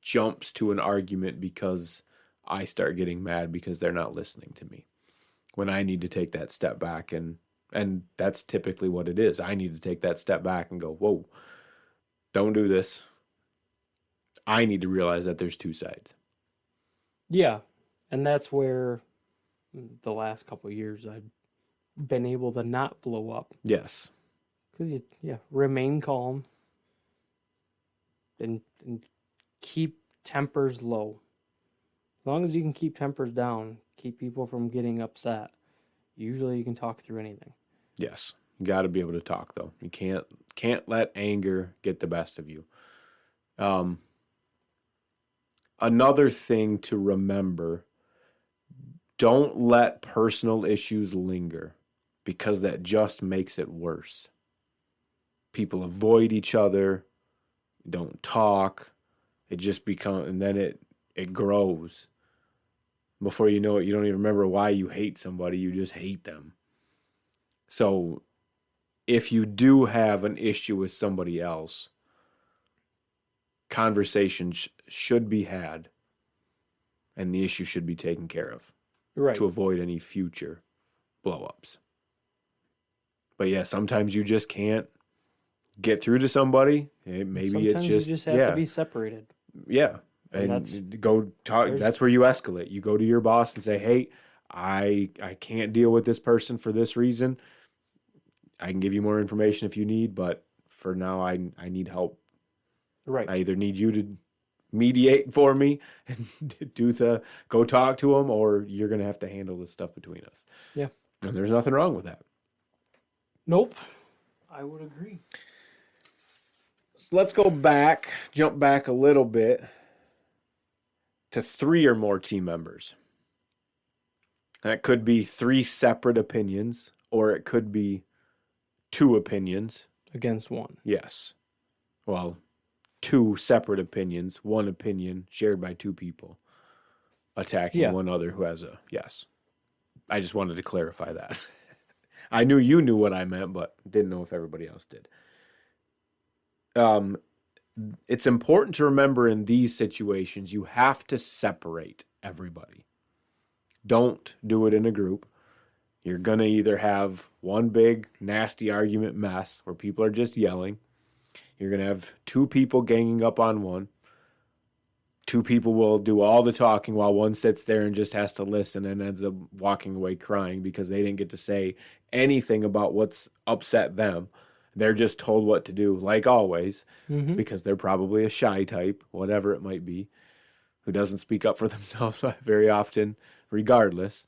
jumps to an argument because I start getting mad because they're not listening to me. When I need to take that step back, and that's typically what it is. I need to take that step back and go, whoa, don't do this. I need to realize that there's 2 sides.
Yeah, and that's where the last couple of years I've been able to not blow up.
Yes.
Because remain calm and keep tempers low. As long as you can keep tempers down, keep people from getting upset, usually you can talk through anything.
Yes. You got to be able to talk, though. You can't let anger get the best of you. Another thing to remember, don't let personal issues linger, because that just makes it worse. People avoid each other, don't talk. It just becomes, and then it grows. Before you know it, you don't even remember why you hate somebody. You just hate them. So if you do have an issue with somebody else, conversations should be had, and the issue should be taken care of,
right,
to avoid any future blow-ups. But yeah, sometimes you just can't get through to somebody. Maybe
sometimes
it's just
you just have to be separated.
Yeah, And go talk.
there's-
That's where you escalate. You go to your boss and say, hey, I can't deal with this person for this reason. I can give you more information if you need, but for now, I need help.
Right.
I either need you to mediate for me and go talk to them, or you're going to have to handle this stuff between us.
Yeah.
And there's nothing wrong with that.
Nope. I would agree.
So let's jump back a little bit to 3 or more team members. That could be 3 separate opinions, or it could be 2 opinions.
Against one.
Yes. Well, 2 separate opinions, 1 opinion shared by 2 people attacking one other who has a yes. I just wanted to clarify that. I knew you knew what I meant, but didn't know if everybody else did. It's important to remember in these situations, you have to separate everybody. Don't do it in a group. You're going to either have one big nasty argument mess where people are just yelling. You're going to have 2 people ganging up on one. 2 people will do all the talking while one sits there and just has to listen and ends up walking away crying because they didn't get to say anything about what's upset them. They're just told what to do, like always, because they're probably a shy type, whatever it might be, who doesn't speak up for themselves very often, regardless.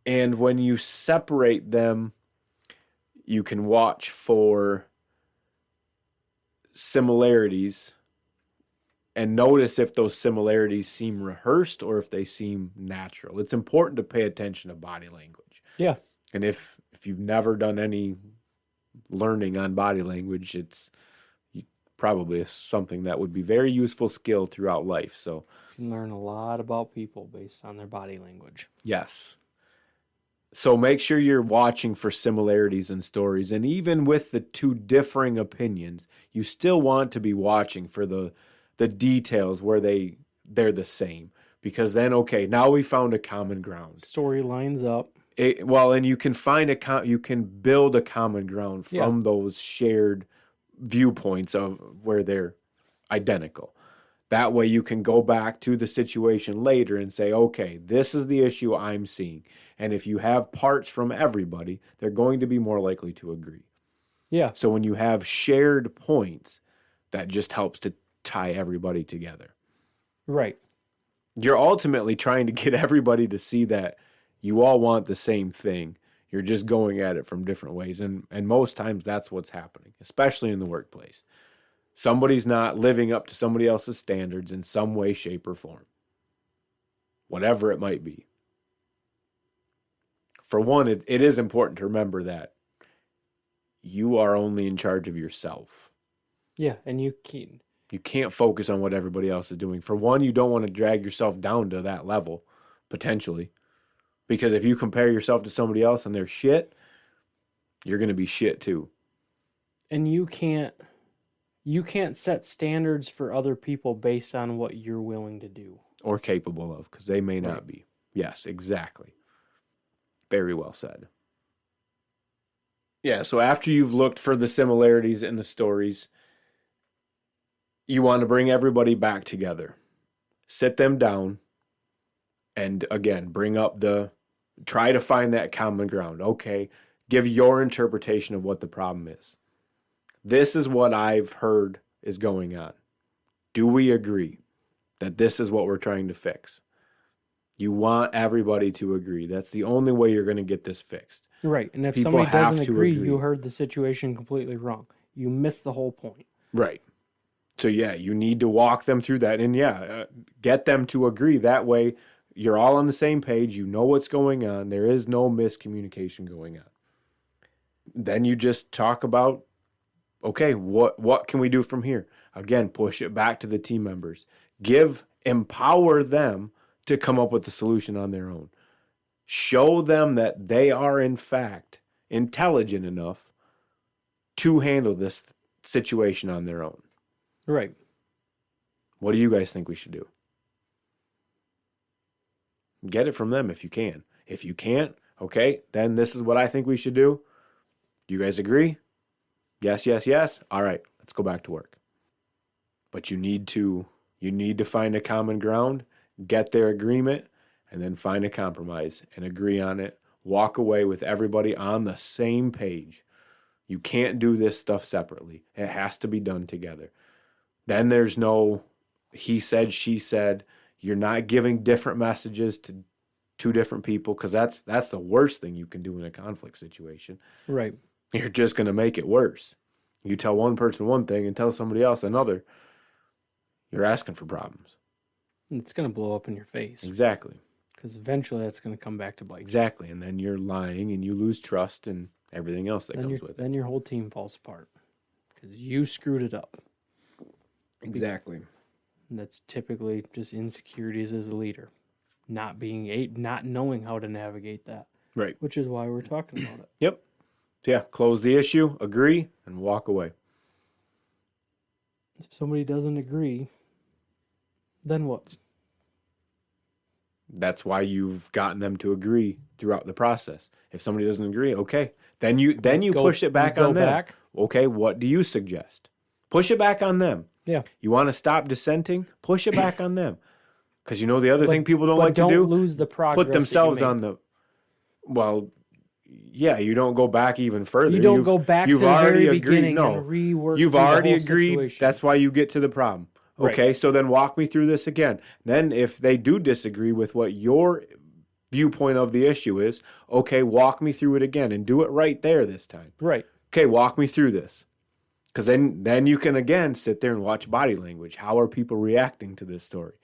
And when you separate them, you can watch for similarities and notice if those similarities seem rehearsed or if they seem natural. It's important to pay attention to body language.
Yeah.
And if you've never done any learning on body language, it's probably something that would be very useful skill throughout life. So
You can learn a lot about people based on their body language.
yes. So make sure you're watching for similarities in stories. And even with the 2 differing opinions, you still want to be watching for the details where they're the same. Because then, okay, now we found a common ground.
Story lines up.
And you can you can build a common ground from those shared viewpoints of where they're identical. That way you can go back to the situation later and say, okay, this is the issue I'm seeing. And if you have parts from everybody, they're going to be more likely to agree.
Yeah.
So when you have shared points, that just helps to tie everybody together.
Right.
You're ultimately trying to get everybody to see that you all want the same thing. You're just going at it from different ways. And most times that's what's happening, especially in the workplace. Somebody's not living up to somebody else's standards in some way, shape, or form. Whatever it might be. For one, it is important to remember that you are only in charge of yourself.
Yeah, and you
can't focus on what everybody else is doing. For one, you don't want to drag yourself down to that level, potentially. Because if you compare yourself to somebody else and they're shit, you're going to be shit too.
And you can't set standards for other people based on what you're willing to do.
Or capable of, because they may not be. Yes, exactly. Very well said. Yeah, so after you've looked for the similarities in the stories, you want to bring everybody back together. Sit them down. And again, try to find that common ground. Okay, give your interpretation of what the problem is. This is what I've heard is going on. Do we agree that this is what we're trying to fix? You want everybody to agree. That's the only way you're going to get this fixed.
Right, and if
People
somebody
have
doesn't
to
agree,
agree.
you heard the situation completely wrong. You missed the whole point.
Right. So yeah, you need to walk them through that and get them to agree. That way you're all on the same page. You know what's going on. There is no miscommunication going on. Then you just talk about, okay, what can we do from here? Again, push it back to the team members. Empower them to come up with a solution on their own. Show them that they are, in fact, intelligent enough to handle this situation on their own.
Right.
What do you guys think we should do? Get it from them if you can. If you can't, okay, then this is what I think we should do. Do you guys agree? Yes, yes, yes. All right, let's go back to work. But you need to find a common ground, get their agreement, and then find a compromise and agree on it. Walk away with everybody on the same page. You can't do this stuff separately. It has to be done together. Then there's no he said, she said. You're not giving different messages to two different people, because that's the worst thing you can do in a conflict situation.
Right.
You're just going to make it worse. You tell one person one thing and tell somebody else another. You're asking for problems.
It's going to blow up in your face.
Exactly.
Because eventually that's going to come back to bite you.
Exactly. And then you're lying and you lose trust and everything else that comes with it.
Then your whole team falls apart because you screwed it up.
Exactly.
And that's typically just insecurities as a leader, not knowing how to navigate that.
Right.
Which is why we're talking about it.
Yep. So yeah, close the issue, agree, and walk away.
If somebody doesn't agree, then what?
That's why you've gotten them to agree throughout the process. If somebody doesn't agree, okay, then you push it back on them. Okay, what do you suggest? Push it back on them.
Yeah.
You want to stop dissenting? Push it back on them. Because you know the other thing people don't like to do?
Don't lose the progress.
Put themselves on the... Well, yeah, you don't go back even further.
You don't go back to the very beginning and rework.
You've already agreed.
Situation.
That's why you get to the problem. Okay, right. So then walk me through this again. Then if they do disagree with what your viewpoint of the issue is, okay, walk me through it again and do it right there this time.
Right.
Okay, walk me through this. Because then you can, again, sit there and watch body language. How are people reacting to this story?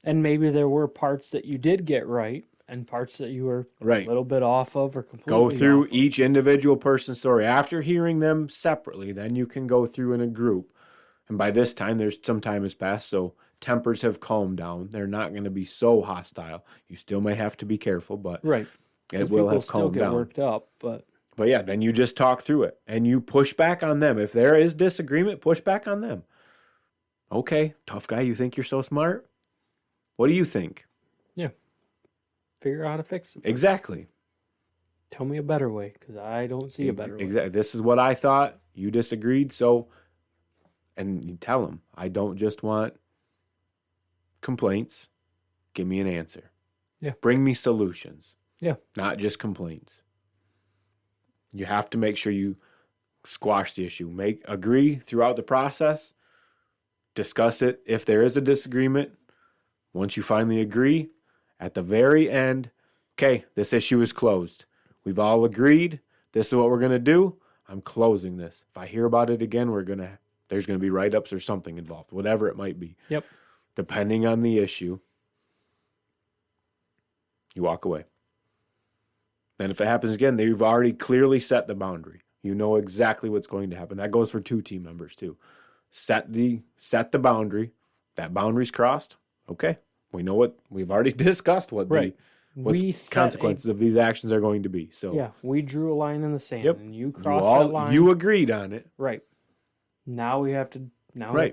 And maybe there were parts that you did get right and parts that you were a little bit off of or completely
go through
off
each individual person's story. After hearing them separately, then you can go through in a group. And by this time, there's some time has passed, so tempers have calmed down. They're not going to be so hostile. You still may have to be careful, but it will have calmed down.
People still get worked up,
But yeah, then you just talk through it and you push back on them. If there is disagreement, push back on them. Okay, tough guy, you think you're so smart? What do you think?
Yeah. Figure out how to fix it.
Exactly.
Tell me a better way, because I don't see a better way.
Exactly. This is what I thought. You disagreed, so... And you tell them, I don't just want complaints. Give me an answer.
Yeah.
Bring me solutions.
Yeah.
Not just complaints. You have to make sure you squash the issue. Agree throughout the process. Discuss it. If there is a disagreement, once you finally agree, at the very end, okay, this issue is closed. We've all agreed. This is what we're going to do. I'm closing this. If I hear about it again, there's going to be write-ups or something involved, whatever it might be.
Yep.
Depending on the issue, you walk away. And if it happens again, they've already clearly set the boundary. You know exactly what's going to happen. That goes for two team members too. Set the boundary. That boundary's crossed. Okay. We know what we've already discussed what the consequences of these actions are going to be. So
yeah, we drew a line in the sand and you crossed that line.
You agreed on it.
Right. Now we have to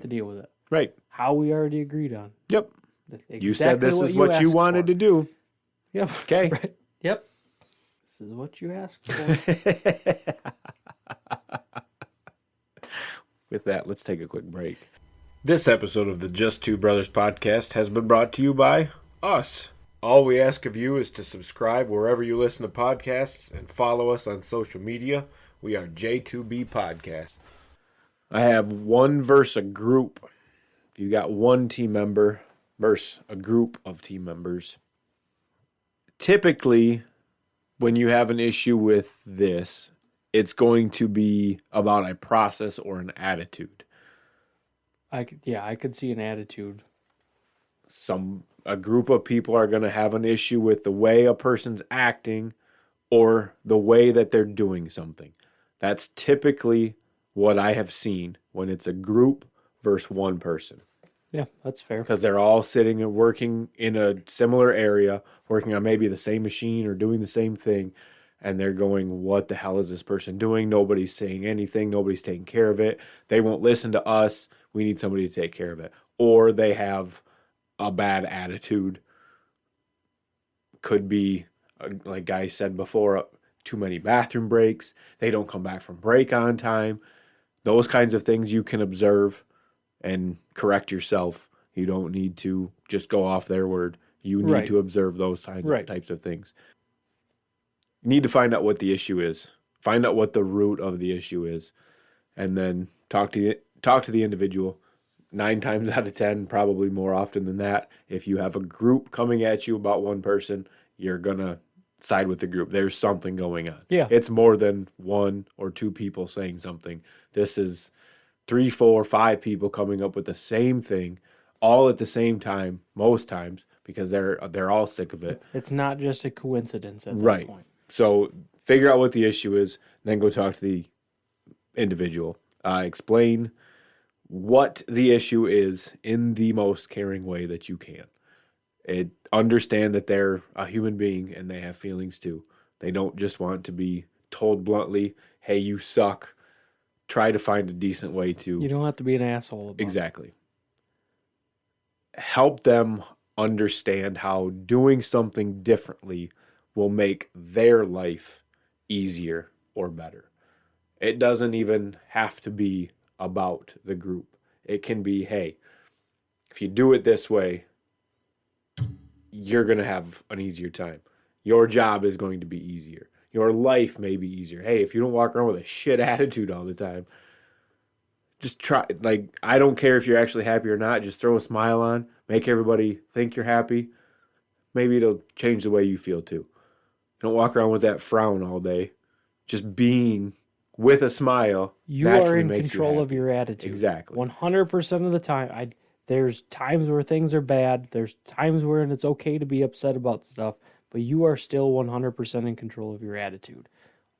deal with it.
Right.
How we already agreed on.
Yep.
Exactly
you said this is what you wanted to do.
Yep.
Okay.
Right. Yep. This is what you asked for.
With that, let's take a quick break. This episode of the Just Two Brothers podcast has been brought to you by us. All we ask of you is to subscribe wherever you listen to podcasts and follow us on social media. We are J2B Podcast. I have one versus a group. If you got one team member versus a group of team members, typically when you have an issue with this, it's going to be about a process or an attitude.
I could see an attitude.
A group of people are going to have an issue with the way a person's acting or the way that they're doing something. That's typically what I have seen when it's a group versus one person.
Yeah, that's fair.
Because they're all sitting and working in a similar area, working on maybe the same machine or doing the same thing, and they're going, what the hell is this person doing? Nobody's saying anything. Nobody's taking care of it. They won't listen to us. We need somebody to take care of it. Or they have a bad attitude. Could be, like Guy said before, too many bathroom breaks. They don't come back from break on time. Those kinds of things you can observe and correct yourself. You don't need to just go off their word. You need
Right.
to observe those
Right.
types of things. You need to find out what the issue is. Find out what the root of the issue is, and then talk to the individual. 9 times out of 10, probably more often than that, if you have a group coming at you about one person, you're gonna side with the group. There's something going on.
Yeah.
It's more than 1 or 2 people saying something. This is 3, 4, 5 people coming up with the same thing, all at the same time, most times, because they're all sick of it.
It's not just a coincidence at that
Right.
point.
So figure out what the issue is, then go talk to the individual. Explain what the issue is in the most caring way that you can. Understand that they're a human being and they have feelings too. They don't just want to be told bluntly, hey, you suck. Try to find a decent way to...
You don't have to be an asshole about it.
Exactly. Help them understand how doing something differently will make their life easier or better. It doesn't even have to be about the group. It can be, hey, if you do it this way, you're going to have an easier time. Your job is going to be easier. Your life may be easier. Hey, if you don't walk around with a shit attitude all the time, just try, like, I don't care if you're actually happy or not, just throw a smile on, make everybody think you're happy. Maybe it'll change the way you feel too. Don't walk around with that frown all day. Just being with a smile
You are
naturally
in
makes
control
you
of your attitude.
Exactly.
100% of the time. There's times where things are bad. There's times where it's okay to be upset about stuff, but you are still 100% in control of your attitude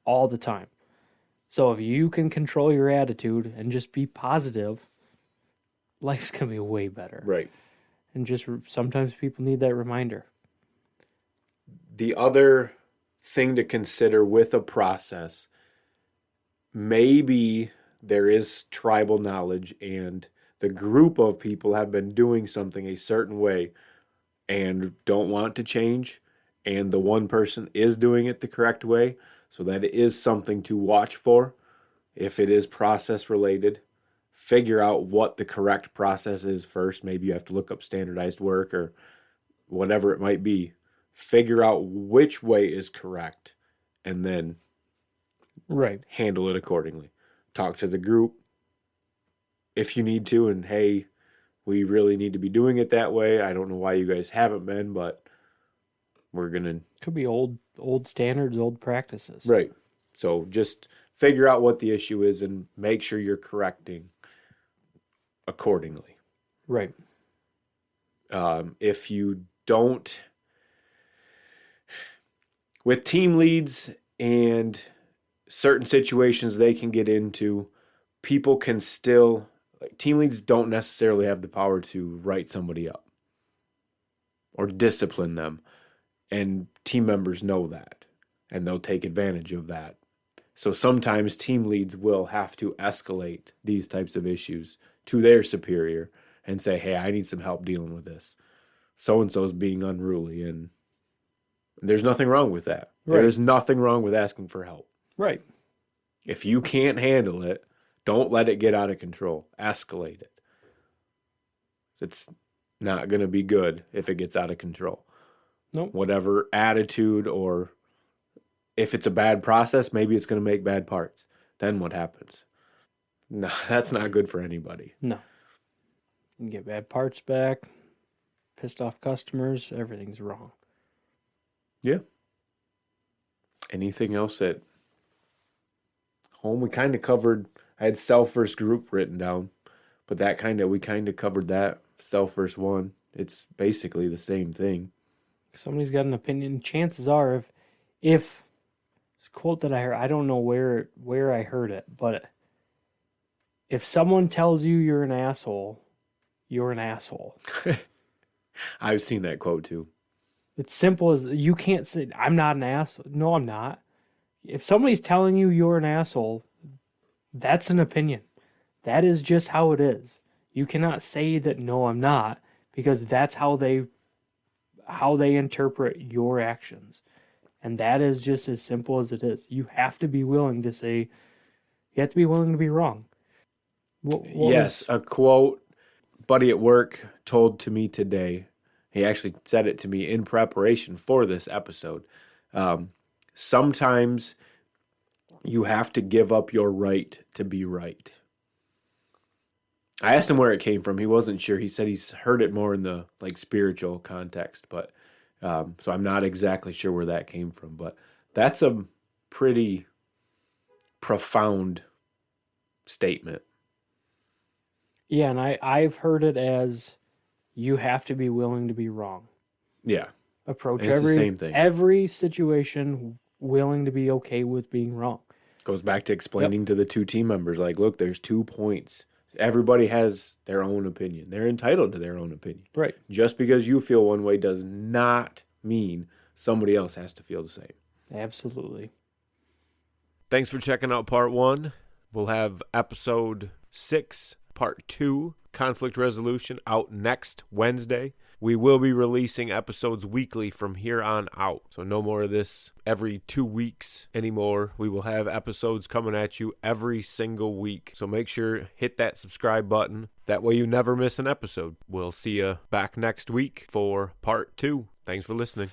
all the time. So if you can control your attitude and just be positive, life's going to be way better.
Right.
And just sometimes people need that reminder.
The other thing to consider with a process, maybe there is tribal knowledge and the group of people have been doing something a certain way and don't want to change, and the one person is doing it the correct way. So that is something to watch for. If it is process related, figure out what the correct process is first. Maybe you have to look up standardized work or whatever it might be. Figure out which way is correct and then handle it accordingly. Talk to the group if you need to, and hey, we really need to be doing it that way. I don't know why you guys haven't been, but we're gonna...
Could be old standards, old practices.
Right. So just figure out what the issue is and make sure you're correcting accordingly.
Right.
If you don't... With team leads and certain situations they can get into, people can still... Like, team leads don't necessarily have the power to write somebody up or discipline them. And team members know that, and they'll take advantage of that. So sometimes team leads will have to escalate these types of issues to their superior and say, hey, I need some help dealing with this. So-and-so's being unruly, and there's nothing wrong with that.
Right.
There's nothing wrong with asking for help.
Right.
If you can't handle it, don't let it get out of control. Escalate it. It's not going to be good if it gets out of control.
Nope.
Whatever attitude, or if it's a bad process, maybe it's going to make bad parts. Then what happens? No, that's not good for anybody.
No. You can get bad parts back, pissed off customers, everything's wrong.
Yeah. Anything else at home? We kind of covered... I had self versus group written down, but we kind of covered that. Self versus one. It's basically the same thing.
Somebody's got an opinion. Chances are, if this quote that I heard, I don't know where I heard it, but if someone tells you you're an asshole, you're an asshole.
I've seen that quote too.
It's simple as you can't say, I'm not an asshole. No, I'm not. If somebody's telling you you're an asshole, that's an opinion. That is just how it is. You cannot say that, no, I'm not, because that's how they interpret your actions. And that is just as simple as it is. You have to be willing to say, you have to be willing to be wrong.
Yes, a quote buddy at work told to me today, he actually said it to me in preparation for this episode. Sometimes you have to give up your right to be right. I asked him where it came from. He wasn't sure. He said he's heard it more in the spiritual context, but so I'm not exactly sure where that came from. But that's a pretty profound statement.
Yeah, and I've heard it as you have to be willing to be wrong.
Yeah.
Approach
And it's the same thing.
every situation willing to be okay with being wrong.
Goes back to explaining to the two team members, like, look, there's 2 points. Everybody has their own opinion. They're entitled to their own opinion.
Right.
Just because you feel one way does not mean somebody else has to feel the same.
Absolutely.
Thanks for checking out part 1. We'll have episode 6, part 2, conflict resolution, out next Wednesday. We will be releasing episodes weekly from here on out. So no more of this every 2 weeks anymore. We will have episodes coming at you every single week. So make sure hit that subscribe button. That way you never miss an episode. We'll see you back next week for part 2. Thanks for listening.